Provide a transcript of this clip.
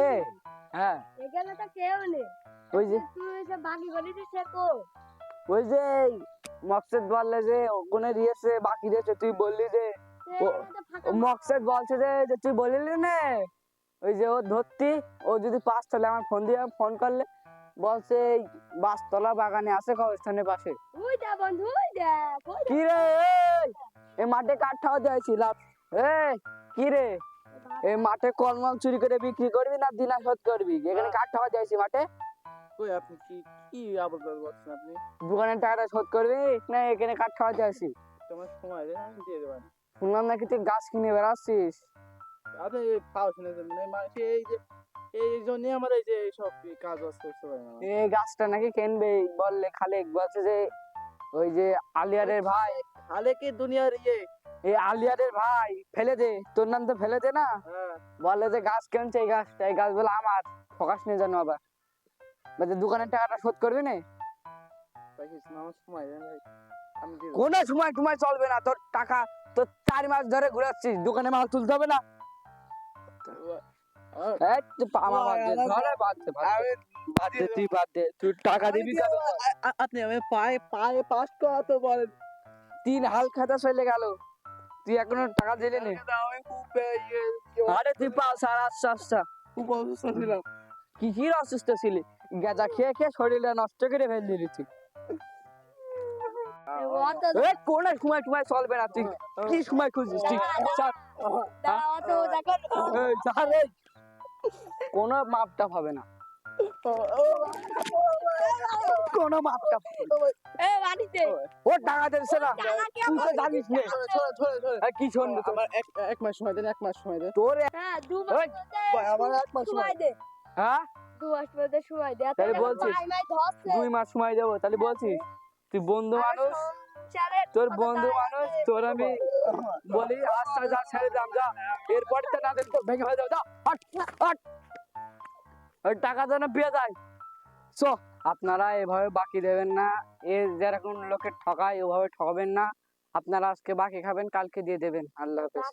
এ হ্যাঁ এখানে তো কেউ নেই। ওই যে তুই এসে বাকি গলিতে শেখো। ওই যে মকসেদ বললে যে ওখানে দিয়েছে বাকি দিয়েছে তুই বললি যে মকসেদ বলছে যে তুই বললি না ওই যে ও ধরতি ও যদি পাস তাহলে আমার ফোন দিয়ে ফোন করলে বলছে এই বাসতলা বাগানে আছে কবরস্থানের পাশে ওই দা বন্ধু ওই দেখ কি রে এই মাঠে কাঠটাও দিয়েছিলাম কি রে এই মাঠে কলমল চুরি করে বিক্রি করবি না দিনা শোধ করবি এখানে কাঠটাও দিয়েছি মাঠে কই আপনি কি কি আবল বলছেন আপনি? দোকানের টাকাটা শোধ করবি না এখানে কাঠটাও দিয়েছি তোমার সময় দেন আমি দিয়ে দেবো। শুনলাম নাকি তুই গাছ কিনে বেড়াচ্ছিস আপনি পাও শুনেছেন মানে মানুষ এই যে এই জন্য আমার এই যে সব কাজ বাজ করতে পারে না। এই গাছটা নাকি কিনবে বললে খালেক বলছে যে ওই যে আলিয়ারের ভাই হালে কি দুনিয়ার এই আলিয়ারের ভাই ফেলে দে তোর নাম তো ফেলে দে না হ্যাঁ বলে যে গাছ কিনছে এই গাছ বলে আমার ফকাস নিয়ে জানো আবার বলছে দোকানের টাকাটা শোধ করবি না পাইছিস না আমার সময় দেন ভাই আমি দিয়ে দেবো। কোনো সময় টুমায় চলবে না তোর টাকা তোর 4 মাস ধরে ঘুরাচ্ছিস দোকানে মাল তুলতে হবে না এই তুই আমার বাদ দে ধরে বাদ দে তুই বাদ দে তুই টাকা দিবি কবে? আপনি আমি পায়ে পায়ে পাস করা তো বলেন 3 হাল খাতা চলে গেল তুই এখনো টাকা দিলি না আমি খুব আরে তুই পাস আর আচ্ছা খুব অসুস্থ ছিলাম। কি অসুস্থ ছিলি গাঁজা খেয়ে খেয়ে শরীরটা নষ্ট করে ফেল দিলি তুই এই কোন সময় টুমায় চলবে না তুই কি সময় খুঁজিস তুই চল। এই যা রে। কোনো মাপটা হবে না কোনো মাপটা এ বাড়িতে ও টাকা দিচ্ছে না তুই তো জানিস না এই কি শুনবি তোর আমার এক মাস সময় দেন এক মাস সময় দেন। তোর হ্যাঁ 2 ওই, মাস ভাই, আমার 1 মাস সময় দে হ্যাঁ 2 মাস মধ্যে সময় দে তাহলে বলছিস? ভাই মাই ধরছে 2 মাস সময় দেবো তাহলে বলছিস তুই বন্ধু মানুষ তোর বন্ধু মানুষ তোর আমি বলি আচ্ছা যা ছেড়ে দাম যা এরপরে তো না তো ভেঙে হয়ে যাও যা হট হট ওই টাকা যেন পেয়ে যায় সো আপনারা এভাবে বাকি দেবেন না যেরকম লোকে ঠকায় ওভাবে ঠকাবেন না আপনারা আজকে বাকি খাবেন কালকে দিয়ে দেবেন আল্লাহ হাফেজ